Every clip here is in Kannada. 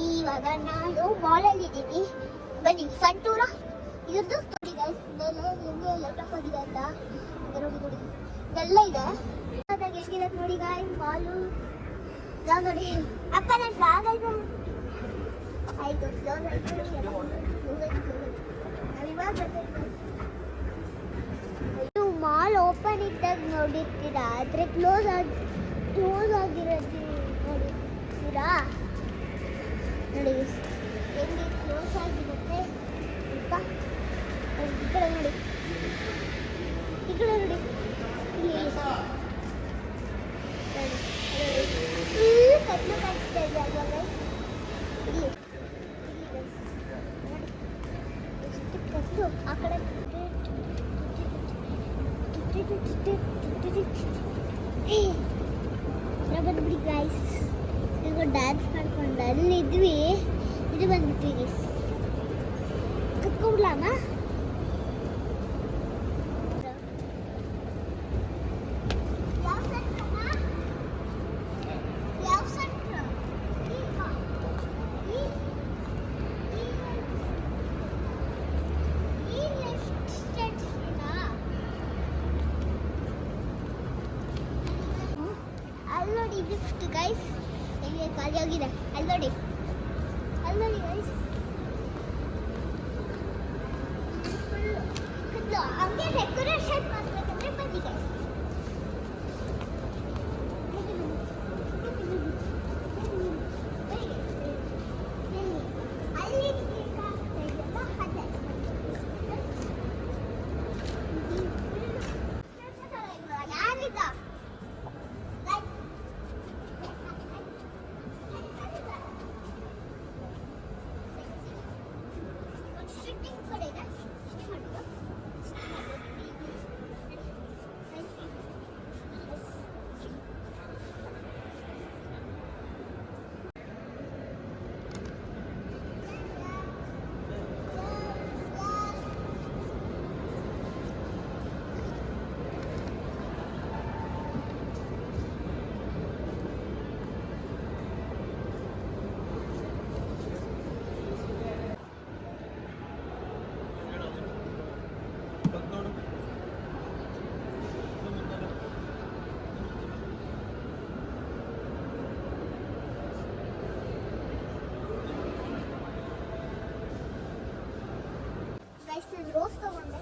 ಇವಾಗ ನಾನು ಮಾಲಲ್ಲಿ ಇದ್ದೀನಿ. ಬನ್ನಿ ಸಣ್ಣ ಟೂರ ಇದ್ರದ್ದು ನೋಡಿ ಗೈಸ್. ಮೇಲೆ ಹೆಂಗೆ ಲ್ಯಾಪ್ಟಾಪ್ ಆಗಿದೆ ಅಂತ ನೋಡಿ ಎಲ್ಲ ಇದೆ. ಅದಾಗ ಹೆಂಗಿದೆ ನೋಡಿ ಗಾಯ್ಸ್ ಮಾಲು. ನಾವು ನೋಡಿ ಅಪ್ಪ ನನ್ನ ಬ್ಯಾಗ್ ಆಯ್ತು ಆಯ್ತು ಕ್ಲೋಸ್ ಆಯ್ತು. ಇದು ಮಾಲ್ ಓಪನ್ ಇದ್ದಾಗ ನೋಡಿರ್ತೀರಾ, ಆದರೆ ಕ್ಲೋಸ್ ಆಗಿರೋದು ನೋಡಿರ್ತೀರಾ. ನೋಡಿ ಹೆಂಗೆ ಕ್ಲೋಸ್ ಆಗಿರುತ್ತೆ ಅಪ್ಪ. ಈ ಕಡೆ ನೋಡಿ, ಈ ಕಡೆ ನೋಡಿ, ಫುಲ್ ಕತ್ಲು ಕಾಣಿಸ್ತಾ ಇದೆ ಅಲ್ವಾ ಗೈಸ್. ಇಲ್ಲಿ ಎಷ್ಟು ಕತ್ಲು. ಆ ಕಡೆ ಬಂದ್ಬಿಡಿ ಗೈಸ್. ಈಗ ಡ್ಯಾನ್ಸ್ ಮಾಡ್ಕೊಂಡು ಅಲ್ಲಿದ್ವಿ. ಇದು ಬಂದ್ಬಿಟ್ವಿ ಗೈಸ್. ಕತ್ಕೊಂಡ್ಲಾಮ ನೋಡಿ ಲಿಫ್ಟ್ ಗೈಸ್ ಹೆಂಗೆ ಖಾಲಿ ಆಗಿದೆ. ಅಲ್ಲಿ ನೋಡಿ ಗೈಸ್. ಹಂಗೆ ಡೆಕೋರೇಷನ್ ಮಾಡ್ಬೇಕಂದ್ರೆ ಬನ್ನಿ ಗೈಸ್. ರೋಸ್ ತಗೊಂಡೆ.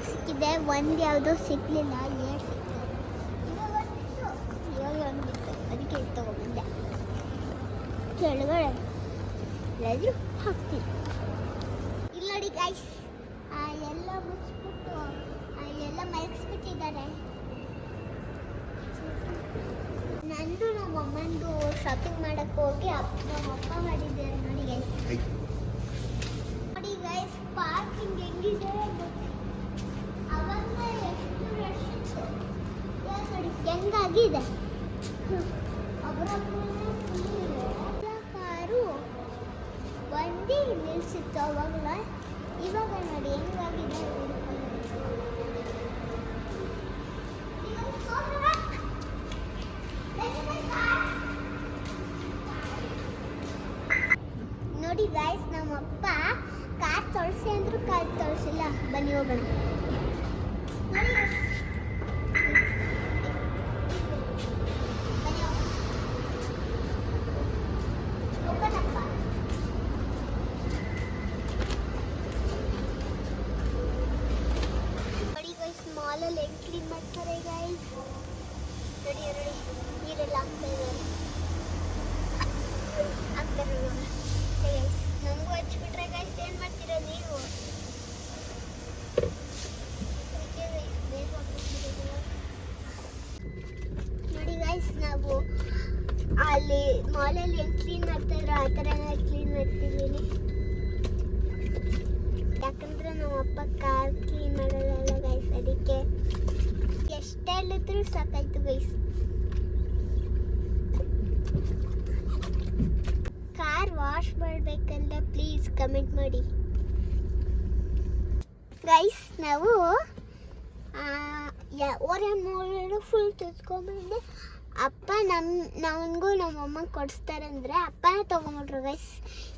ಸಿಕ್ಕಿದೆ, ಒಂದು ಯಾವುದೋ ಸಿಕ್ಲಿಲ್ಲ. ಅದಕ್ಕೆ ತಗೊಂಡ್ಬಂದೆ. ಕೆಳಗಡೆ ಎಲ್ಲಾದ್ರೂ ಹಾಕ್ತೀನಿ. ಇಲ್ಲಿ ನೋಡಿ ಗೈಸ್, ಎಲ್ಲ ಮುಚ್ಚಿಬಿಟ್ಟು ಎಲ್ಲ ಮಲಗಿಸ್ಬಿಟ್ಟಿದ್ದಾರೆ. ನಂದು ನಮ್ಮ ಅಮ್ಮಂದು ಶಾಪಿಂಗ್ ಮಾಡಕ್ಕೆ ಹೋಗಿ ನಮ್ಮ ಅಪ್ಪ ಮಾಡಿದ್ದಾರೆ ನೋಡಿ ಗೈಸ್. ನೋಡಿ ಗೈಸ್ ಪಾರ್ಕಿಂಗ್ ಹೆಂಗಿದೆ. ಅವಾಗ ಎಷ್ಟು ರಶ್ ಇತ್ತು ನೋಡಿ, ಹೆಂಗಾಗಿದೆ. ಕಾರು ಬಂದು ನಿಲ್ಸಿತ್ತು ಅವಾಗಲ. ಇವಾಗ ನೋಡಿ ಹೆಂಗಾಗಿದೆ. ನೋಡಿ ಗೈಸ್, ನಮ್ಮಪ್ಪ ಕಾರ್ ತೊಳಸಿ ಅಂದ್ರು ಕಾರ್ ತೊಳಸಿಲ್ಲ. ಬನ್ನಿ ಹೋಗೋಣ. ಮಾಲಲ್ಲಿ ಹೆಂಗೆ ಕ್ಲೀನ್ ಮಾಡ್ತಾರೆ ಗೈಸ್. ನೋಡಿ ನೋಡಿ, ನೀರೆಲ್ಲ ಹಾಕ್ತಾರೆ ನೋಡಿ ಗೈಸ್. ನಮಗೂ ಹಚ್ಬಿಟ್ರೆ ಗೈಸ್ ಏನು ಮಾಡ್ತೀರಾ ನೀವು? ನೋಡಿ ಗೈಸ್, ನಾವು ಅಲ್ಲಿ ಮಾಲಲ್ಲಿ ಹೆಂಗೆ ಕ್ಲೀನ್ ಮಾಡ್ತಾಯಿದ್ರು ಆ ಥರ ಕ್ಲೀನ್ ಮಾಡ್ತಿದ್ದೀನಿ. ಯಾಕಂದ್ರೆ ನಮ್ಮ ಅಪ್ಪ ಕಾರ್ ಕ್ಲೀನ್ ಮಾಡಲ್ಲ ಗೈಸ್, ಅದಕ್ಕೆ ಎಷ್ಟು ಹೇಳಿದ್ರು ಸಾಕಾಯ್ತು ಗೈಸ್. ಕಾರ್ ವಾಶ್ ಮಾಡಬೇಕಂತ ಪ್ಲೀಸ್ ಕಮೆಂಟ್ ಮಾಡಿ ಗೈಸ್. ನಾವು ಓರಿಯನ್ ಮೂರು ಫುಲ್ ತುತ್ಕೊಂಡ್ಬಂದೆ. ಅಪ್ಪ ನಮಗೂ ನಮ್ಮಮ್ಮ ಕೊಡಿಸ್ತಾರಂದ್ರೆ ಅಪ್ಪನೇ ತೊಗೊಂಬಿಟ್ರು ಗೈಸ್.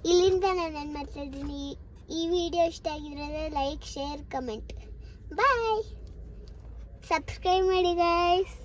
ಇಲ್ಲಿಂದ ನಾನು ಏನು ಮಾಡ್ತಾ ಇದ್ದೀನಿ, ಈ ವಿಡಿಯೋ ಇಷ್ಟ ಆಗಿದ್ರೆ ಲೈಕ್, ಶೇರ್, ಕಮೆಂಟ್. ಬಾಯ್. ಸಬ್ಸ್ಕ್ರೈಬ್ ಮಾಡಿ ಗೈಸ್.